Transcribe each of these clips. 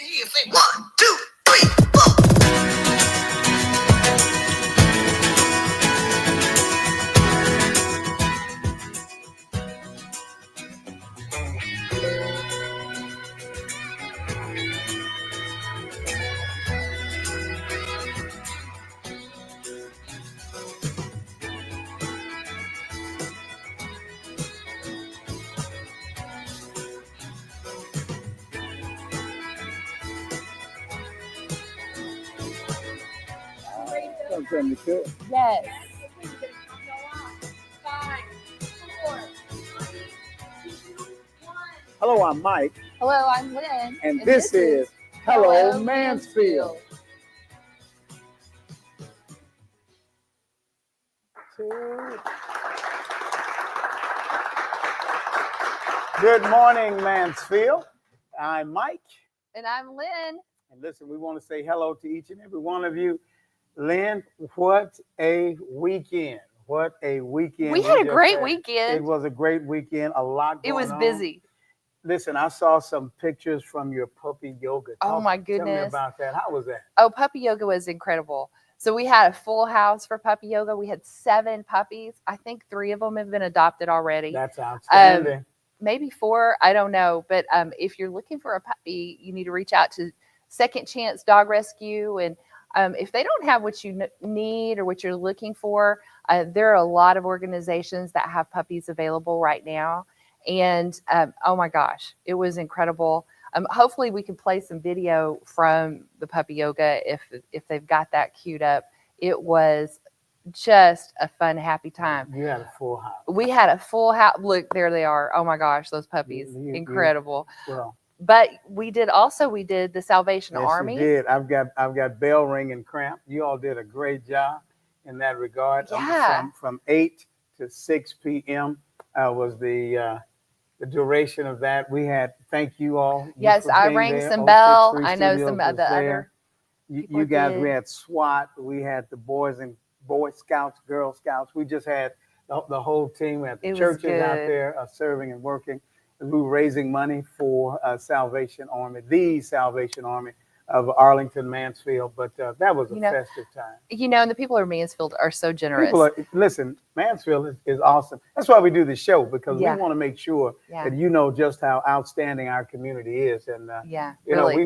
You say 1, 2, 3, 4. Yes. 5, 4, 3, 2, 1. Hello, I'm Mike. Hello, I'm Lynn. And this is Hello Mansfield. Good morning, Mansfield. I'm Mike. And I'm Lynn. And listen, we want to say hello to each and every one of you. Lynn, what a weekend. What a weekend. We had a great weekend. It was a great weekend. A lot going on. It was busy. Listen, I saw some pictures from your puppy yoga. Oh, my goodness. Tell me about that. How was that? Oh, puppy yoga was incredible. So we had a full house for puppy yoga. We had 7 puppies. I think 3 of them have been adopted already. That's outstanding. Maybe 4. I don't know. But if you're looking for a puppy, you need to reach out to Second Chance Dog Rescue. And if they don't have what you need or what you're looking for, there are a lot of organizations that have puppies available right now. And oh my gosh, it was incredible. Hopefully we can play some video from the puppy yoga if they've got that queued up. It was just a fun, happy time. You had a full house. We had a full house. Look, there they are. Oh my gosh, those puppies, incredible. Well, but we did the Salvation Army. You did. I've got bell ringing cramp. You all did a great job in that regard. Yeah. From 8 to 6 p.m. Was the duration of that. We had, thank you all. Yes, I rang some bell. I know some of the other. You guys, we had SWAT. We had the Boy Scouts, Girl Scouts. We just had the whole team. We had the churches out there serving and working. We were raising money for Salvation Army, the Salvation Army of Arlington, Mansfield. But that was a festive time. And the people of Mansfield are so generous. Listen, Mansfield is awesome. That's why we do this show, because we want to make sure that you know just how outstanding our community is. And,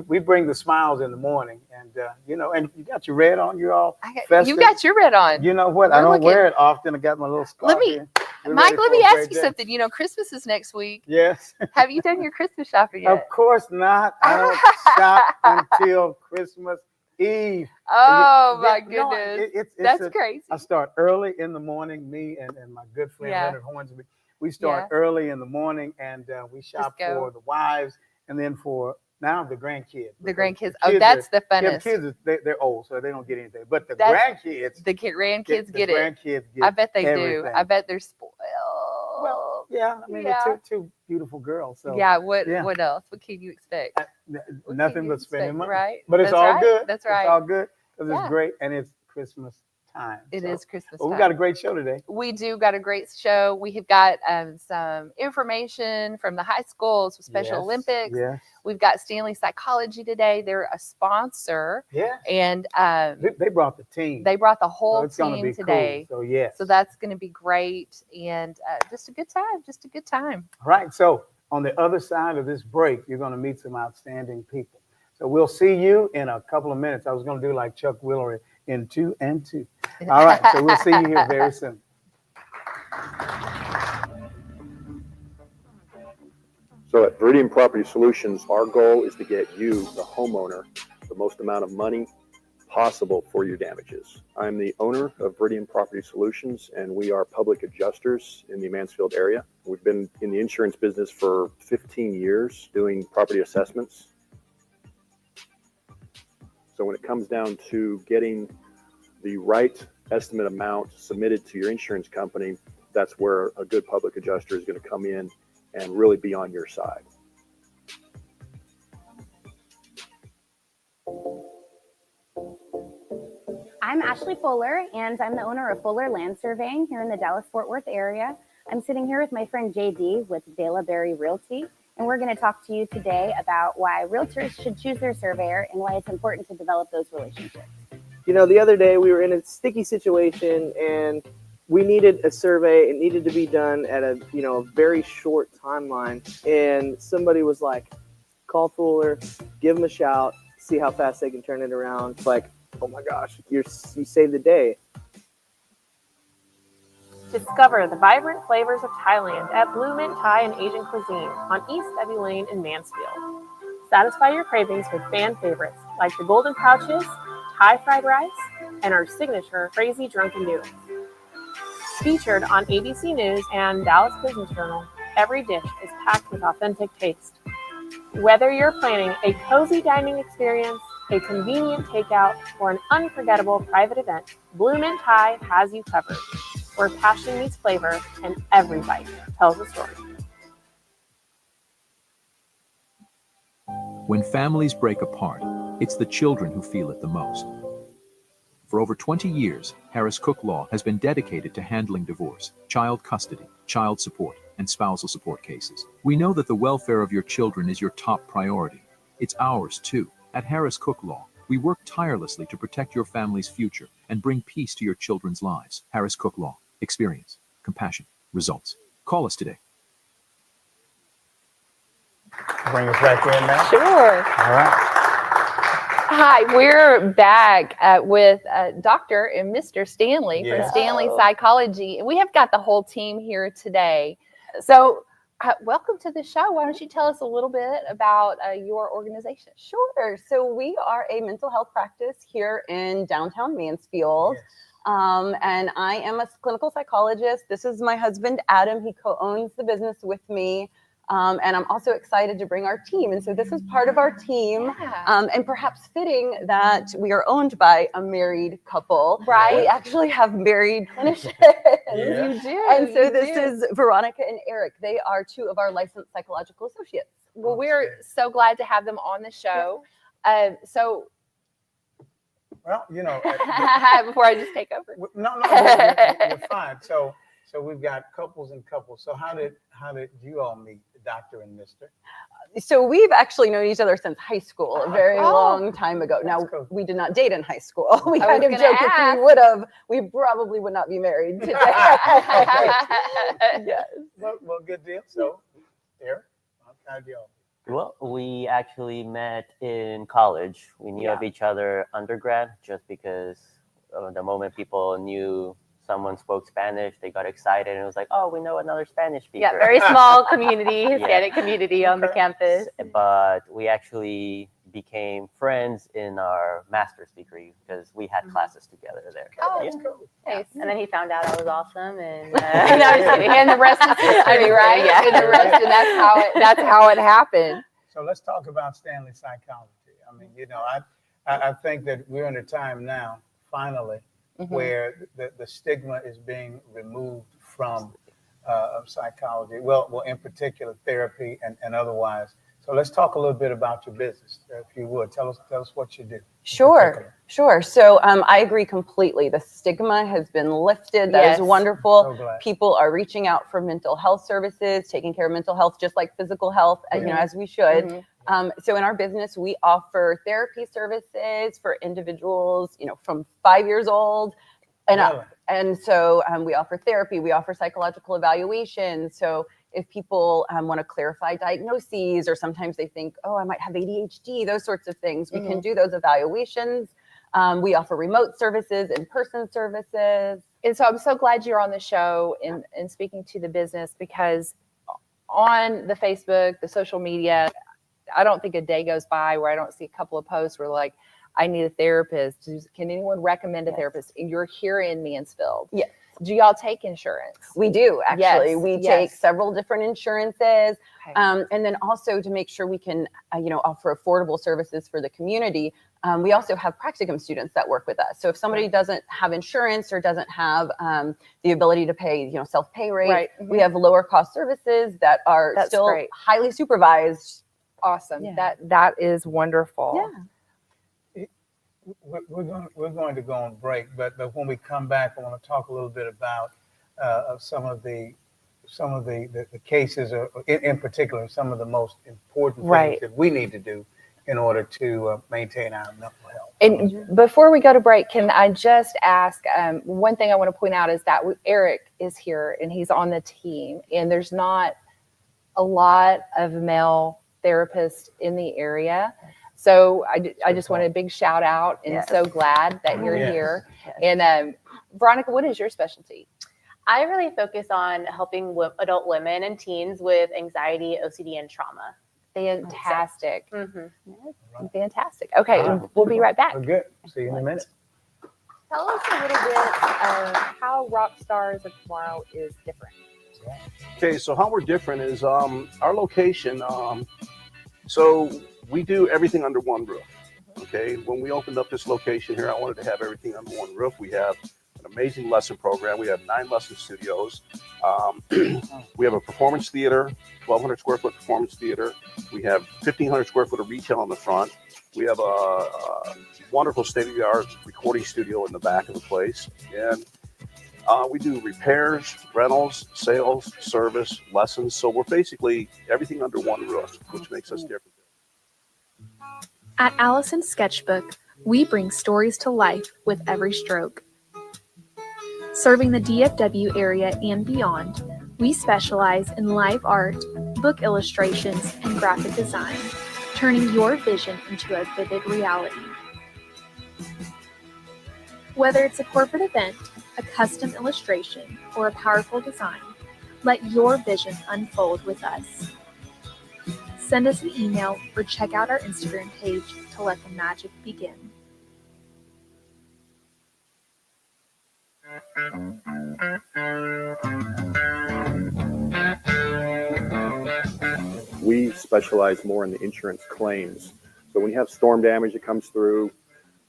we bring the smiles in the morning. And, and you got your red on. You're all festive. You got your red on. You know what? I don't wear it often. I got my little scarf here. Mike, let me ask you something. Christmas is next week. Yes. Have you done your Christmas shopping yet? Of course not. I don't shop until Christmas Eve. Oh, my goodness. That's crazy. I start early in the morning, me and my good friend Leonard Hornsby. We start early in the morning, and we shop for the wives and then for now the grandkids. The grandkids. Oh, that's the funnest. The kids, they're old, so they don't get anything. But the grandkids. The grandkids get it. Grandkids get I bet they everything. do. I bet they're spoiled. Well, yeah. I mean, they're two beautiful girls. So What else? What can you expect? Nothing but spending money. Right. But it's all good. That's right. It's all good because it's great, and it's Christmas time. It is Christmas time. We got a great show today. We do got a great show. We have got some information from the high schools with Special Olympics. Yes. We've got Stanley Psychology today. They're a sponsor. Yeah. And they brought the team. They brought the whole team today. Cool. So So that's going to be great, and just a good time. Just a good time. All right. So on the other side of this break, you're going to meet some outstanding people. So we'll see you in a couple of minutes. I was going to do like Chuck Willery in 2 and 2. All right. So we'll see you here very soon. So at Viridian Property Solutions, our goal is to get you, the homeowner, the most amount of money possible for your damages. I'm the owner of Viridian Property Solutions, and we are public adjusters in the Mansfield area. We've been in the insurance business for 15 years doing property assessments. So when it comes down to getting the right estimate amount submitted to your insurance company, that's where a good public adjuster is going to come in and really be on your side. I'm Ashley Fuller, and I'm the owner of Fuller Land Surveying here in the Dallas-Fort Worth area. I'm sitting here with my friend JD with Dela Berry Realty, and we're going to talk to you today about why realtors should choose their surveyor and why it's important to develop those relationships. You know, the other day we were in a sticky situation and we needed a survey. It needed to be done at a, very short timeline. And somebody was like, call Fuller, give them a shout, see how fast they can turn it around. It's like, oh my gosh, you saved the day. Discover the vibrant flavors of Thailand at Blue Mint Thai and Asian Cuisine on East Debbie Lane in Mansfield. Satisfy your cravings with fan favorites like the Golden Pouches, Thai fried rice, and our signature Crazy Drunken Noodles. Featured on ABC News and Dallas Business Journal, every dish is packed with authentic taste. Whether you're planning a cozy dining experience, a convenient takeout, or an unforgettable private event, Blue Mint Thai has you covered, where passion meets flavor and every bite tells a story. When families break apart, it's the children who feel it the most. For over 20 years, Harris Cook Law has been dedicated to handling divorce, child custody, child support, and spousal support cases. We know that the welfare of your children is your top priority. It's ours too. At Harris Cook Law, we work tirelessly to protect your family's future and bring peace to your children's lives. Harris Cook Law. Experience, compassion, results. Call us today. Bring us back in now. Sure. All right. Hi, we're back with Dr. and Mr. Stanley Yeah. from Stanley Psychology. And we have got the whole team here today. So welcome to the show. Why don't you tell us a little bit about your organization? Sure. So we are a mental health practice here in downtown Mansfield. Yes. And I am a clinical psychologist. This is my husband, Adam. He co-owns the business with me. And I'm also excited to bring our team. And so this is part of our team. Yeah. And perhaps fitting that we are owned by a married couple. Right. We actually have married clinicians. Yeah. You do. And so you this do. is Veronica and Eric. They are two of our licensed psychological associates. Well, we're so glad to have them on the show. So Well, before I just take over. no, you're fine. So we've got couples and couples. So how did you all meet, Dr. and Mr.? So we've actually known each other since high school, a very Oh. long time ago. Now, That's cool. we did not date in high school. We I kind was of gonna joke if ask. we would have, we probably would not be married today. Yes. Well, good deal. So, Eric, how did y'all? Well, we actually met in college. We knew of each other undergrad just because the moment people knew someone spoke Spanish, they got excited and it was like, oh, we know another Spanish speaker. Yeah, very small community, Hispanic community on the campus. But we actually became friends in our master's degree because we had classes together there. Oh, Yeah. Cool. Nice. And then he found out I was awesome, and No, I'm just kidding. And the rest is history, right? Yeah. And the rest, and that's how it happened. So let's talk about Stanley Psychology. I mean, I think that we're in a time now, finally, where the stigma is being removed from psychology. Well, in particular, therapy and otherwise. So let's talk a little bit about your business, if you would. Tell us what you do. Sure. So I agree completely. The stigma has been lifted. That is Yes. wonderful. So glad. People are reaching out for mental health services, taking care of mental health, just like physical health, as we should. So in our business, we offer therapy services for individuals, from 5 years old and up. Really? And so we offer therapy, we offer psychological evaluation. So if people want to clarify diagnoses, or sometimes they think, oh, I might have ADHD, those sorts of things, we can do those evaluations. We offer remote services, in-person services. And so I'm so glad you're on the show and speaking to the business, because on the Facebook, the social media, I don't think a day goes by where I don't see a couple of posts where like, I need a therapist. Can anyone recommend a therapist? And you're here in Mansfield. Yes. Do y'all take insurance? We do, actually. Yes, We yes. take several different insurances. Okay. And then also to make sure we can, offer affordable services for the community. We also have practicum students that work with us. So if somebody doesn't have insurance or doesn't have the ability to pay, self-pay rate, Right. we have lower cost services that are That's still great. highly supervised. Awesome. Yeah. That is wonderful. Yeah. We're going to go on break, but when we come back, I want to talk a little bit about some of the some of the cases, or in particular, some of the most important Right. things that we need to do in order to maintain our mental health. And before we go to break, can I just ask, one thing I want to point out is that Eric is here and he's on the team, and there's not a lot of male therapists in the area. So I just want a big shout out, and Yes. so glad that you're Yes. here. And Veronica, what is your specialty? I really focus on helping adult women and teens with anxiety, OCD, and trauma. Fantastic. Mm-hmm. Fantastic. Okay, we'll be right back. We're good. See you in a minute. Tell us a little bit how Rock Stars of Tomorrow is different. Okay, so how we're different is our location. So we do everything under one roof. Okay, when we opened up this location here, I wanted to have everything under one roof. We have an amazing lesson program. We have 9 lesson studios. We have a performance theater, 1,200 square foot performance theater. We have 1,500 square foot of retail on the front. We have a wonderful state-of-the-art recording studio in the back of the place. And we do repairs, rentals, sales, service, lessons. So we're basically everything under one roof, which makes us different. At Allison Sketchbook, we bring stories to life with every stroke. Serving the DFW area and beyond, we specialize in live art, book illustrations, and graphic design, turning your vision into a vivid reality. Whether it's a corporate event, a custom illustration, or a powerful design, let your vision unfold with us. Send us an email or check out our Instagram page to let the magic begin. We specialize more in the insurance claims. So when you have storm damage that comes through,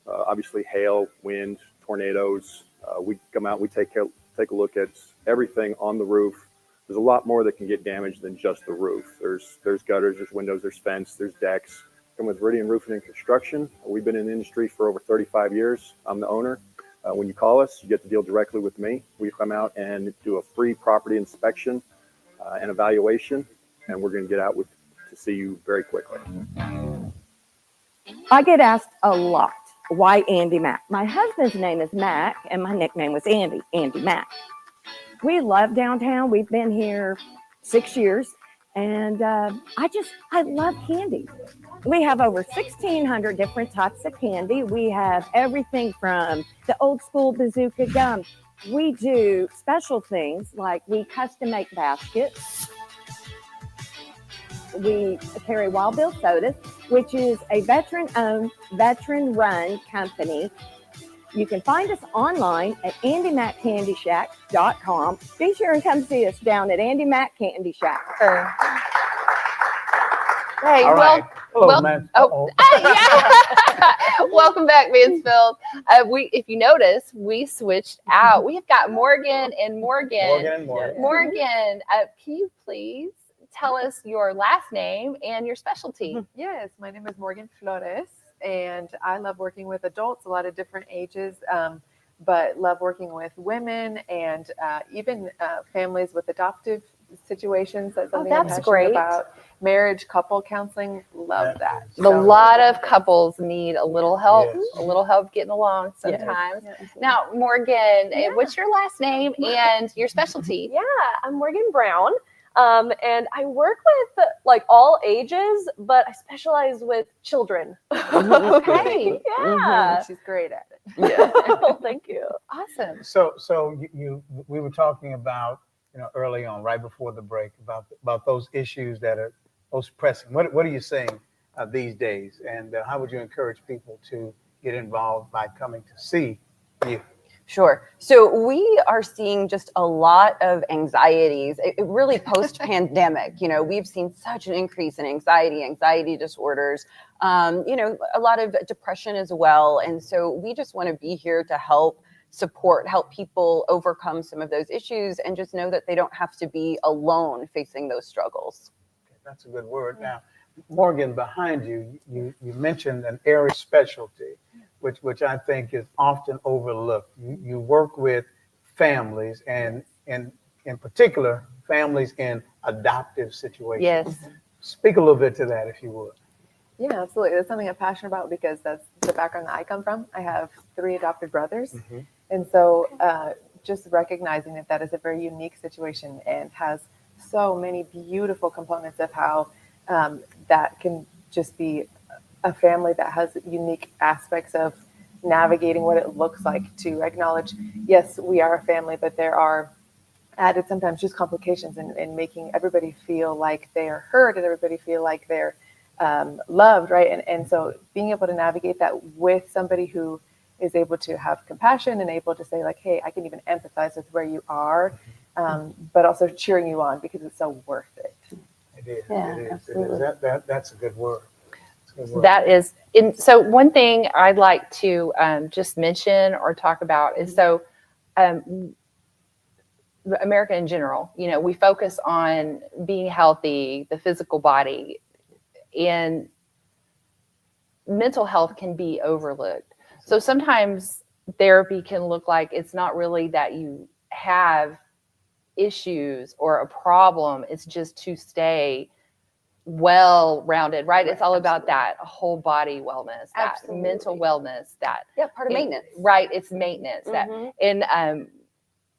obviously hail, wind, tornadoes, we come out, we take a look at everything on the roof. There's a lot more that can get damaged than just the roof. There's gutters, there's windows, there's fence, there's decks. Come with Viridian Roofing and Construction. We've been in the industry for over 35 years. I'm the owner. When you call us, you get to deal directly with me. We come out and do a free property inspection and evaluation, and we're going to get out to see you very quickly. I get asked a lot, why Andy Mack? My husband's name is Mack, and my nickname was Andy Mack. We love downtown. We've been here 6 years, and I love candy. We have over 1,600 different types of candy. We have everything from the old school bazooka gum. We do special things like we custom make baskets. We carry Wild Bill Sodas, which is a veteran-owned, veteran-run company. You can find us online at AndyMackCandyShack.com. Be sure and come see us down at Andy Mack Candy Shack. Hey, All right. Hello, man. Welcome back, Mansfield. If you notice, we switched out. We've got Morgan and Morgan. Morgan, can you please tell us your last name and your specialty? Yes, my name is Morgan Flores, and I love working with adults, a lot of different ages, but love working with women and even families with adoptive situations. That's something I'm that's passionate great. about. Marriage, couple counseling, love that. A lot of couples need a little help, Yes. a little help getting along sometimes. Yes. Now, Morgan, what's your last name and your specialty? Yeah, I'm Morgan Brown. And I work with like all ages, but I specialize with children. Okay. Yeah. She's great at it. Yeah. Well, thank you. Awesome. So we were talking about, early on, right before the break, about those issues that are most pressing. What are you saying these days, and how would you encourage people to get involved by coming to see you? Sure. So we are seeing just a lot of anxieties, really post-pandemic. We've seen such an increase in anxiety disorders, a lot of depression as well. And so we just want to be here to help people overcome some of those issues and just know that they don't have to be alone facing those struggles. Okay, that's a good word. Now, Morgan, behind you, you mentioned an area specialty, which I think is often overlooked. You work with families, and in in particular, families in adoptive situations. Yes. Speak a little bit to that, if you would. Yeah, absolutely. That's something I'm passionate about because that's the background that I come from. I have 3 adopted brothers. And so just recognizing that that is a very unique situation and has so many beautiful components of how that can just be a family that has unique aspects of navigating what it looks like to acknowledge, yes, we are a family, but there are added sometimes just complications in making everybody feel like they are heard and everybody feel like they're loved, right? And so being able to navigate that with somebody who is able to have compassion and able to say like, hey, I can even empathize with where you are, but also cheering you on because it's so worth it. It is. Yeah, It is. absolutely. It is. That's a good word. That is, so one thing I'd like to just mention or talk about is so America in general, you know, we focus on being healthy, the physical body, and mental health can be overlooked. So sometimes therapy can look like it's not really that you have issues or a problem, it's just to stay well-rounded, right? It's all about that whole body wellness, that mental wellness, that part of maintenance, right? It's maintenance that, and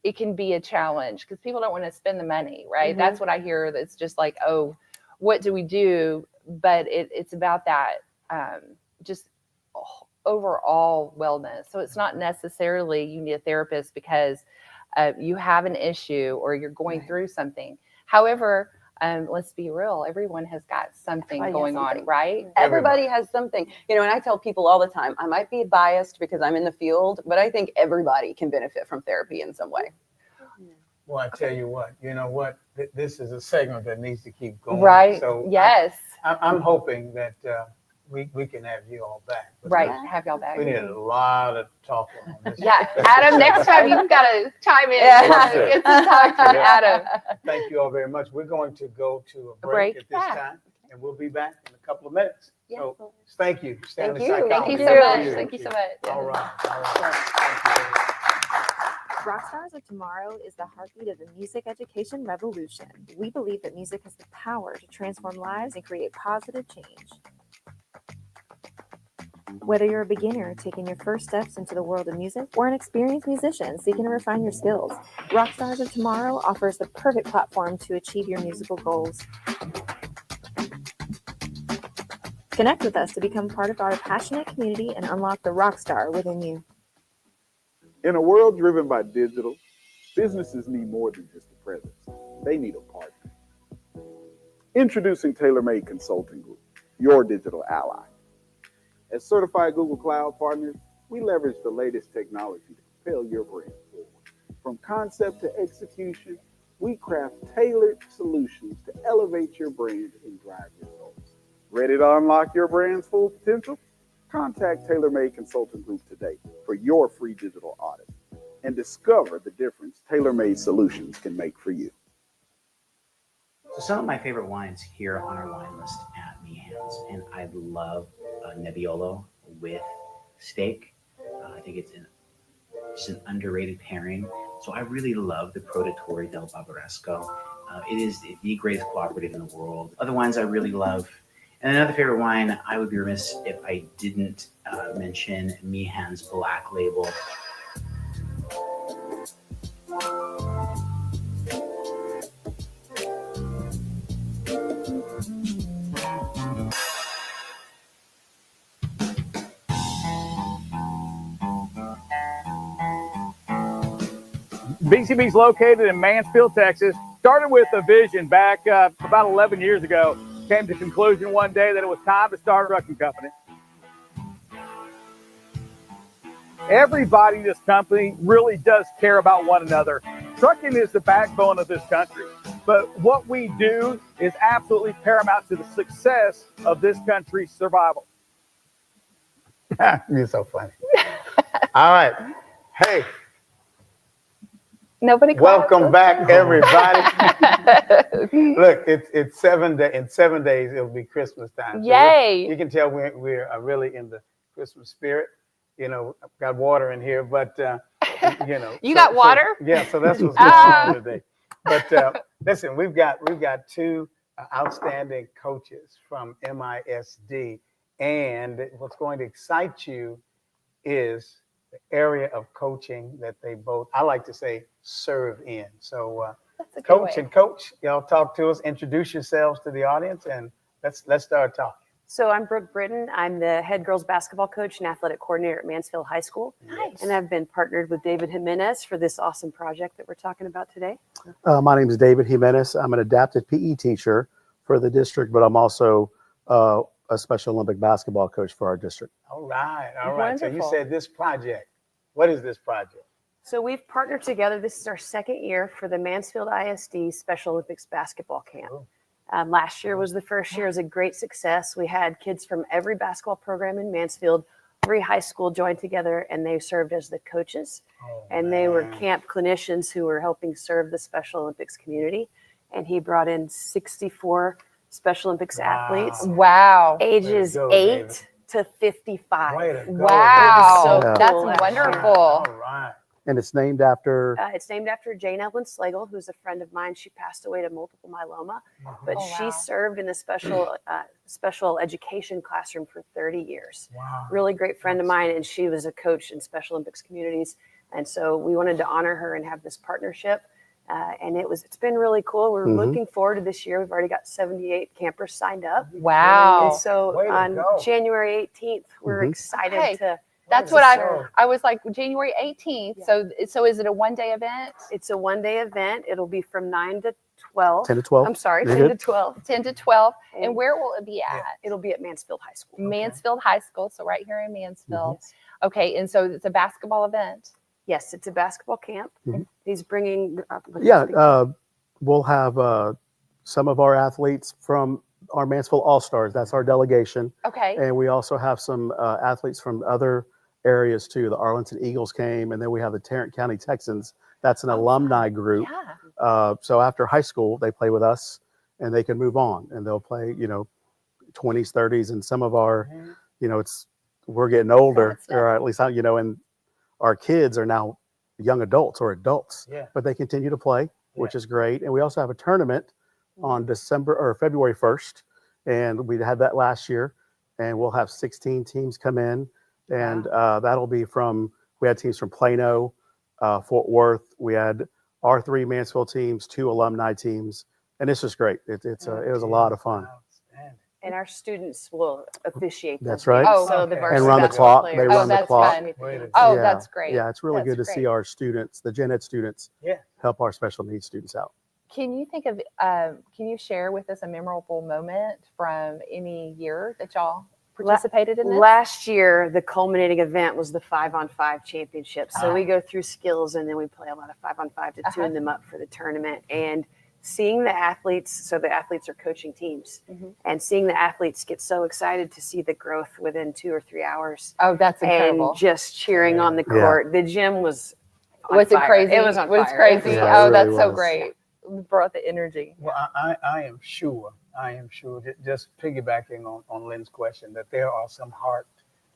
it can be a challenge because people don't want to spend the money, right? That's what I hear. It's just like, oh, what do we do? But it's about that just overall wellness. So it's not necessarily you need a therapist because you have an issue or you're going through something. However, let's be real, everyone has got something going on, right? Everybody has something, you know, and I tell people all the time, I might be biased because I'm in the field, but I think everybody can benefit from therapy in some way. Well, I tell you what, this is a segment that needs to keep going. Right. So yes. I'm hoping that we can have you all back. Right. Have y'all back. We need a lot of talking on this. Yeah. Adam, next time you've got to chime in. Get some talk from Adam. Thank you all very much. We're going to go to a break at this time, and we'll be back in a couple of minutes. So thank you, Stanley Psychology. Thank you so much. Thank you so much. All right. Thank you. Rockstars of Tomorrow is the heartbeat of the music education revolution. We believe that music has the power to transform lives and create positive change. Whether you're a beginner taking your first steps into the world of music or an experienced musician seeking to refine your skills, Rockstars of Tomorrow offers the perfect platform to achieve your musical goals. Connect with us to become part of our passionate community and unlock the rock star within you. In a world driven by digital, businesses need more than just a presence. They need a partner. Introducing TaylorMade Consulting Group, your digital ally. As certified Google Cloud partners, we leverage the latest technology to propel your brand forward. From concept to execution, we craft tailored solutions to elevate your brand and drive results. Ready to unlock your brand's full potential? Contact TaylorMade Consulting Group today for your free digital audit and discover the difference TaylorMade solutions can make for you. So some of my favorite wines here on our wine list at Meehan's, and I love Nebbiolo with steak. I think it's just an underrated pairing. So I really love the Produttore del Barbaresco. It is the greatest cooperative in the world. Other wines I really love. And another favorite wine, I would be remiss if I didn't mention Meehan's Black Label. BCB is located in Mansfield, Texas. Started with a vision back about 11 years ago. Came to the conclusion one day that it was time to start a trucking company. Everybody in this company really does care about one another. Trucking is the backbone of this country. But what we do is absolutely paramount to the success of this country's survival. You're so funny. All right. Hey. Nobody. Welcome back, everybody. Look, it's 7 days. In 7 days, it'll be Christmas time. So yay! You can tell we're really in the Christmas spirit. You know, I've got water in here, but you know. You got water? So, yeah, so that's what's going on today. But listen, we've got two outstanding coaches from MISD, and what's going to excite you is the area of coaching that they both, I like to say, serve in. So, Coach, y'all talk to us, introduce yourselves to the audience, and let's start talking. So I'm Brooke Britton. I'm the head girls basketball coach and athletic coordinator at Mansfield High School. Nice. And I've been partnered with David Jimenez for this awesome project that we're talking about today. My name is David Jimenez. I'm an adapted PE teacher for the district, but I'm also a Special Olympic basketball coach for our district. All right. So Wonderful. you said this project. What is this project? So we've partnered together. This is our second year for the Mansfield ISD Special Olympics basketball camp. Last year was the first year. It was a great success. We had kids from every basketball program in Mansfield, every high school joined together, and they served as the coaches. And they were camp clinicians who were helping serve the Special Olympics community. And he brought in 64 Special Olympics athletes. Wow. Ages Way to go, 8 David. to 55. Way to go, Wow. So Yeah. That's cool last year. wonderful. All right. And it's named after, It's named after Jane Evelyn Slagle, who's a friend of mine. She passed away to multiple myeloma, but Oh, she wow. served in the special education classroom for 30 years. Wow. Really great friend of mine, and she was a coach in Special Olympics communities. And so we wanted to honor her and have this partnership. And it's been really cool. We're looking forward to this year. We've already got 78 campers signed up. Wow. And so Way to on go. January 18th, we're excited Okay. to. That's what I was like, January 18th. Yeah. So is it a one-day event? It's a one-day event. It'll be from 9 to 12. 10 to 12. I'm sorry, You're 10 good. to 12. 10 to 12. And And where will it be at? It'll be at Mansfield High School. Mansfield High School. So right here in Mansfield. Okay. And so it's a basketball event. Yes, it's a basketball camp. He's bringing. We'll have some of our athletes from our Mansfield All-Stars. That's our delegation. Okay. And we also have some athletes from other areas too. The Arlington Eagles came, and then we have the Tarrant County Texans. That's an alumni group. Yeah. So after high school, they play with us, and they can move on, and they'll play, 20s, 30s, and some of our, we're getting older, or at least, and our kids are now young adults or adults, but they continue to play, which is great. And we also have a tournament on February 1st, and we had that last year, and we'll have 16 teams come in, and that'll be we had teams from Plano, Fort Worth. We had our 3 Mansfield teams, 2 alumni teams, and it's just great. It was a lot of fun. And our students will officiate. That's those right. games. So the varsity And run the basketball clock. They players- run the clock. Oh, Yeah. that's great. Yeah, it's really That's good to see great. our students, the gen ed students, help our special needs students out. Can you think of, can you share with us a memorable moment from any year that y'all participated in this? Last year, the culminating event was the 5-on-5 championship. So we go through skills, and then we play a lot of 5-on-5 to tune them up for the tournament. And seeing the athletes, so the athletes are coaching teams, and seeing the athletes get so excited to see the growth within 2 or 3 hours. Oh, that's incredible. And just cheering on the court. The gym was on Was it fire. crazy? It was on Was fire. crazy. Yeah, Oh, it that's really so was. great. Brought the energy. Well, I am sure, just piggybacking on Lynn's question, that there are some heart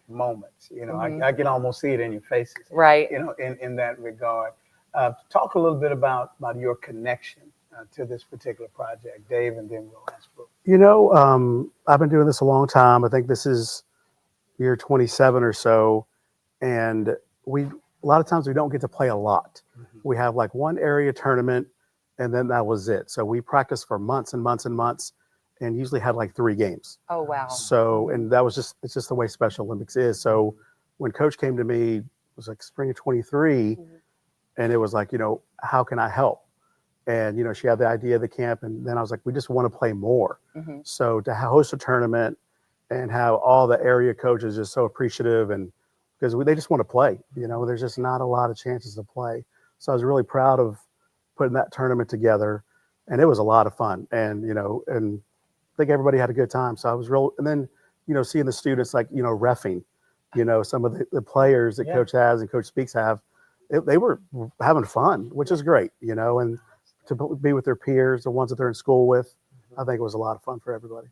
moments. I can almost see it in your faces. Right. In that regard. Talk a little bit about your connection to this particular project, Dave, and then we'll ask Brooke. I've been doing this a long time. I think this is year 27 or so, and a lot of times we don't get to play a lot. We have like one area tournament, and then that was it. So we practiced for months and months and months, and usually had like 3 games. Oh, wow. So, and it's just the way Special Olympics is. So when Coach came to me, it was like spring of 23, and it was like, how can I help? And, she had the idea of the camp, and then I was like, we just want to play more. So to host a tournament and have all the area coaches just so appreciative, and because they just want to play, there's just not a lot of chances to play. So I was really proud of putting that tournament together, and it was a lot of fun. And, and I think everybody had a good time. So I was and then, seeing the students like, reffing, some of the players that Coach has and Coach Speaks have, they were having fun, which is great, and to be with their peers, the ones that they're in school with, I think it was a lot of fun for everybody.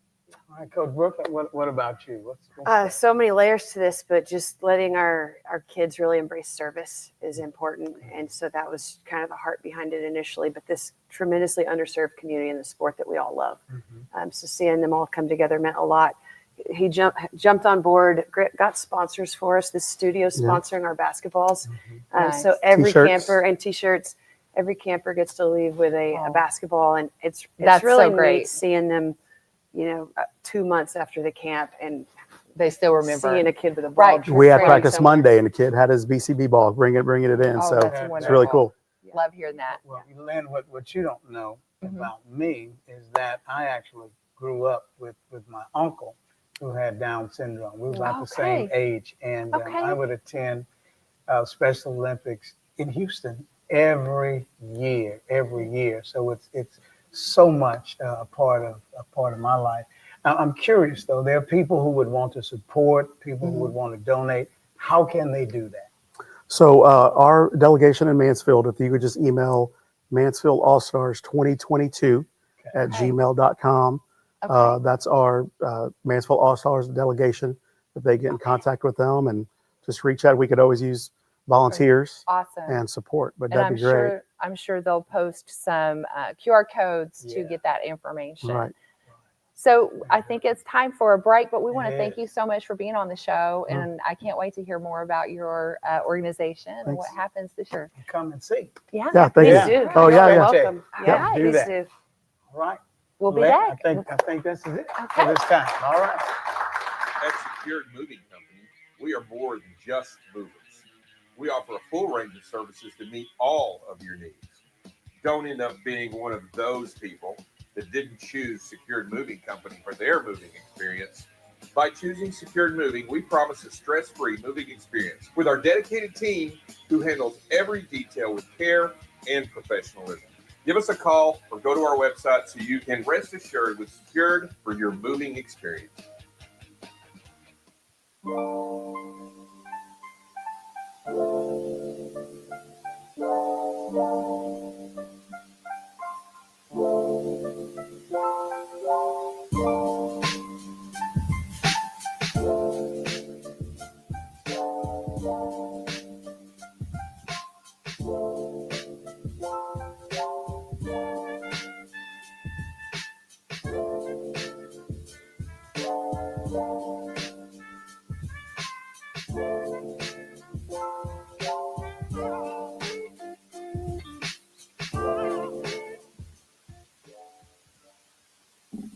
All right, Coach Brooke, what about you? What's So many layers to this, but just letting our kids really embrace service is important. And so that was kind of the heart behind it initially, but this tremendously underserved community in the sport that we all love. So seeing them all come together meant a lot. He jumped on board, got sponsors for us. This studio sponsoring our basketballs. Nice. So every T-shirts. camper and t-shirts, every camper gets to leave with a basketball. And it's That's really so great. neat seeing them, 2 months after the camp and They still remember. seeing a kid with a ball. Right. We had trailing practice somewhere. Monday, and the kid had his BCB ball, bringing it in. Oh, So that's it's wonderful. really cool. Love hearing that. Well, Lynn, what you don't know about me is that I actually grew up with my uncle who had Down syndrome. We were about the same age, and I would attend Special Olympics in Houston every year. So it's so much a part of my life. I'm curious though. There are people who would want to support, people who would want to donate. How can they do that? So our delegation in Mansfield, if you could just email Mansfield All-Stars 2022 at gmail.com. That's our Mansfield All-Stars delegation. If they get in contact with them and just reach out, we could always use volunteers and support, but that'd be great. I'm sure they'll post some QR codes to get that information. Right. So I think it's time for a break, but we want to thank you so much for being on the show. And I can't wait to hear more about your organization and what happens this year. Come and see. Yeah, thank please you. do. Oh, yeah, You're yeah. welcome. Yeah, do please that. do. All right. We'll be Lynn, back. I think this is it for this time. All right. At Secured Moving Company, we are more than just movers. We offer a full range of services to meet all of your needs. Don't end up being one of those people that didn't choose Secured Moving Company for their moving experience. By choosing Secured Moving, we promise a stress-free moving experience with our dedicated team who handles every detail with care and professionalism. Give us a call or go to our website so you can rest assured with Secured for your moving experience.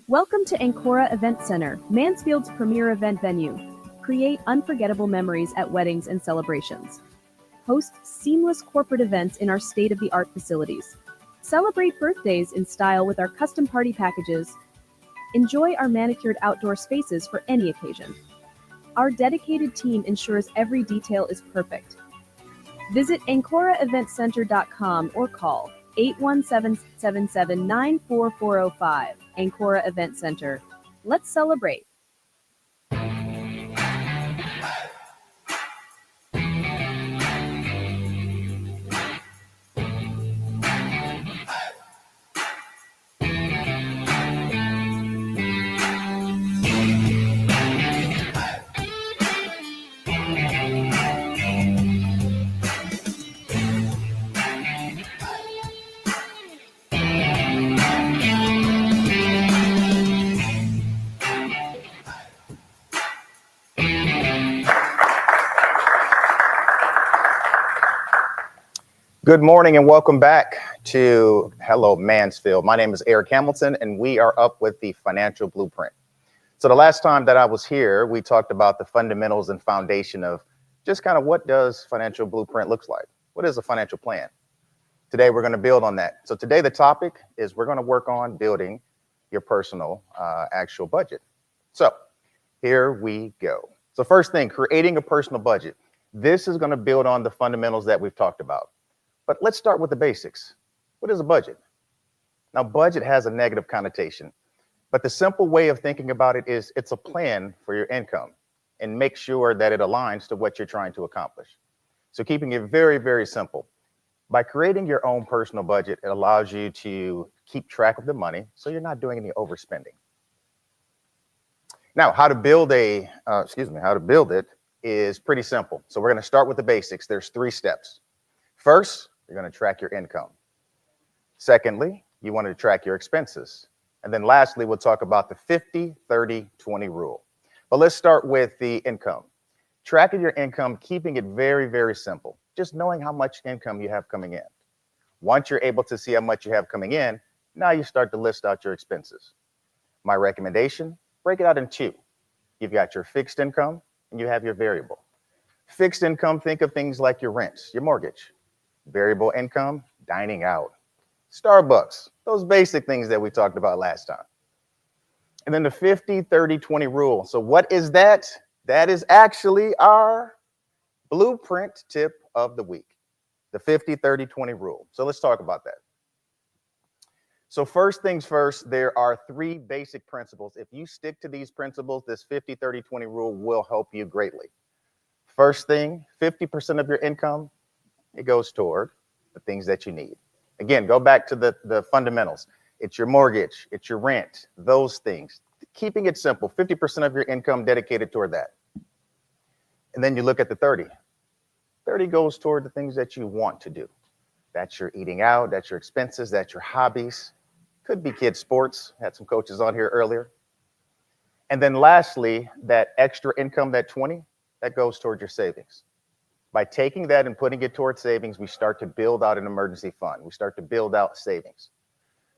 Welcome to Ancora Event Center, Mansfield's premier event venue. Create unforgettable memories at weddings and celebrations. Host seamless corporate events in our state-of-the-art facilities. Celebrate birthdays in style with our custom party packages. Enjoy our manicured outdoor spaces for any occasion. Our dedicated team ensures every detail is perfect. Visit AncoraEventCenter.com or call 817-779-4405. Ancora Event Center. Let's celebrate. Good morning and welcome back to Hello Mansfield. My name is Eric Hamilton and we are up with the financial blueprint. So the last time that I was here, we talked about the fundamentals and foundation of just kind of what does financial blueprint looks like? What is a financial plan? Today, we're going to build on that. So today, the topic is we're going to work on building your personal actual budget. So here we go. So first thing, creating a personal budget. This is going to build on the fundamentals that we've talked about. But let's start with the basics. What is a budget? Now, budget has a negative connotation, but the simple way of thinking about it is it's a plan for your income and make sure that it aligns to what you're trying to accomplish. So keeping it very, very simple. By creating your own personal budget, it allows you to keep track of the money so you're not doing any overspending. Now, how to build it is pretty simple. So we're going to start with the basics. There's 3 steps. First, you're going to track your income. Secondly, you want to track your expenses. And then lastly, we'll talk about the 50-30-20 rule. But let's start with the income. Tracking your income, keeping it very, very simple. Just knowing how much income you have coming in. Once you're able to see how much you have coming in, now you start to list out your expenses. My recommendation, break it out in 2. You've got your fixed income and you have your variable. Fixed income, think of things like your rents, your mortgage. Variable income, dining out, Starbucks, those basic things that we talked about last time. And then the 50-30-20 rule. So what is that? That is actually our blueprint tip of the week, the 50-30-20 rule. So let's talk about that. So first things first, there are 3 basic principles. If you stick to these principles, this 50-30-20 rule will help you greatly. First thing, 50% of your income, it goes toward the things that you need. Again, go back to the fundamentals. It's your mortgage, it's your rent, those things. Keeping it simple, 50% of your income dedicated toward that. And then you look at the 30. 30 goes toward the things that you want to do. That's your eating out, that's your expenses, that's your hobbies. Could be kids' sports. Had some coaches on here earlier. And then lastly, that extra income, that 20, that goes toward your savings. By taking that and putting it towards savings, we start to build out an emergency fund. We start to build out savings.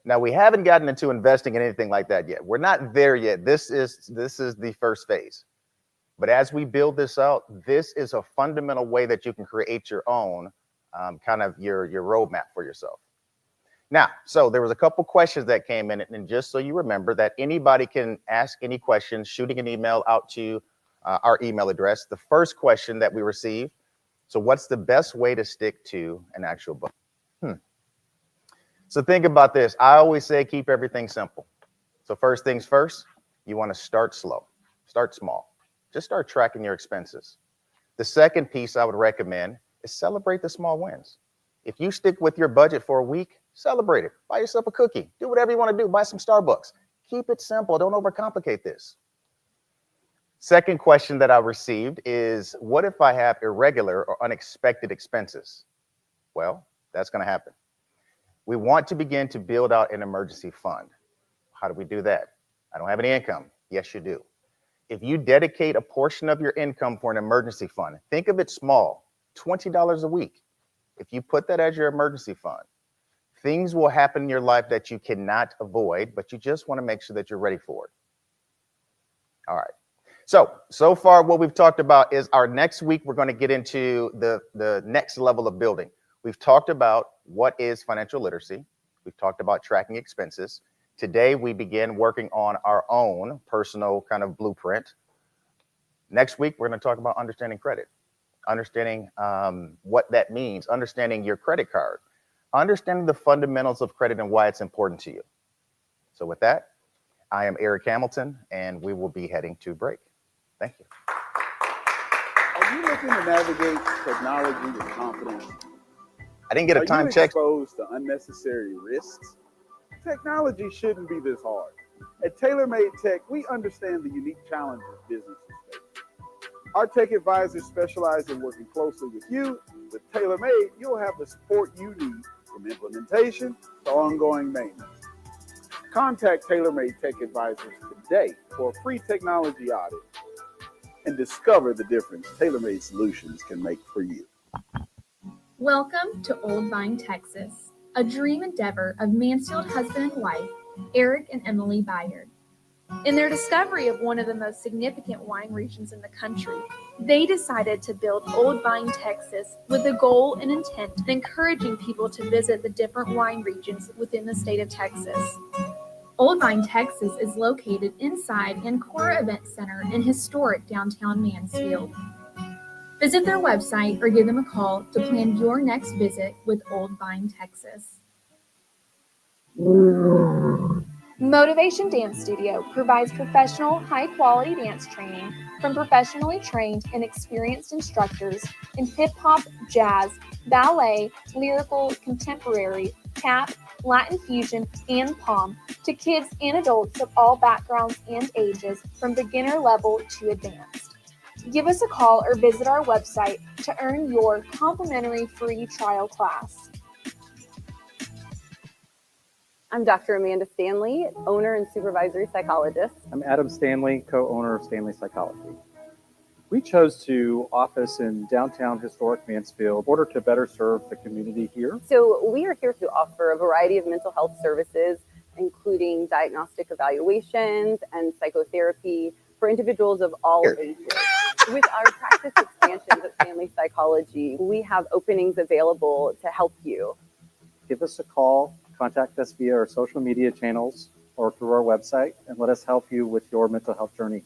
Now, we haven't gotten into investing in anything like that yet. We're not there yet. This is the first phase. But as we build this out, this is a fundamental way that you can create your own kind of your roadmap for yourself. Now, so there was a couple questions that came in, and just so you remember that anybody can ask any questions, shooting an email out to our email address. The first question that we received, so what's the best way to stick to an actual book? So think about this. I always say keep everything simple. So first things first, you want to start slow, start small. Just start tracking your expenses. The second piece I would recommend is celebrate the small wins. If you stick with your budget for a week, celebrate it. Buy yourself a cookie. Do whatever you want to do. Buy some Starbucks. Keep it simple. Don't overcomplicate this. Second question that I received is, what if I have irregular or unexpected expenses? Well, that's going to happen. We want to begin to build out an emergency fund. How do we do that? I don't have any income. Yes, you do. If you dedicate a portion of your income for an emergency fund, think of it small, $20 a week. If you put that as your emergency fund, things will happen in your life that you cannot avoid, but you just want to make sure that you're ready for it. All right. So far what we've talked about is our next week, we're going to get into the next level of building. We've talked about what is financial literacy. We've talked about tracking expenses. Today, we begin working on our own personal kind of blueprint. Next week, we're going to talk about understanding credit, understanding what that means, understanding your credit card, understanding the fundamentals of credit and why it's important to you. So with that, I am Eric Hamilton, and we will be heading to break. Thank you. Are you looking to navigate technology with confidence? I didn't get a time check. Are you exposed to unnecessary risks? Technology shouldn't be this hard. At TaylorMade Tech, we understand the unique challenges businesses face. Our tech advisors specialize in working closely with you. With TaylorMade, you'll have the support you need from implementation to ongoing maintenance. Contact TaylorMade Tech Advisors today for a free technology audit and discover the difference TaylorMade solutions can make for you. Welcome to Old Vine, Texas, a dream endeavor of Mansfield husband and wife, Eric and Emily Bayard. In their discovery of one of the most significant wine regions in the country, they decided to build Old Vine, Texas, with the goal and intent of encouraging people to visit the different wine regions within the state of Texas. Old Vine, Texas is located inside Ancora Event Center in historic downtown Mansfield. Visit their website or give them a call to plan your next visit with Old Vine, Texas. Motivation Dance Studio provides professional, high-quality dance training from professionally trained and experienced instructors in hip-hop, jazz, ballet, lyrical, contemporary, tap, Latin fusion, and palm to kids and adults of all backgrounds and ages, from beginner level to advanced. Give us a call or visit our website to earn your complimentary free trial class. I'm Dr. Amanda Stanley, owner and supervisory psychologist. I'm Adam Stanley, co-owner of Stanley Psychology. We chose to office in downtown historic Mansfield in order to better serve the community here. So we are here to offer a variety of mental health services, including diagnostic evaluations and psychotherapy for individuals of all ages. With our practice expansions at Stanley Psychology, we have openings available to help you. Give us a call, contact us via our social media channels or through our website, and let us help you with your mental health journey.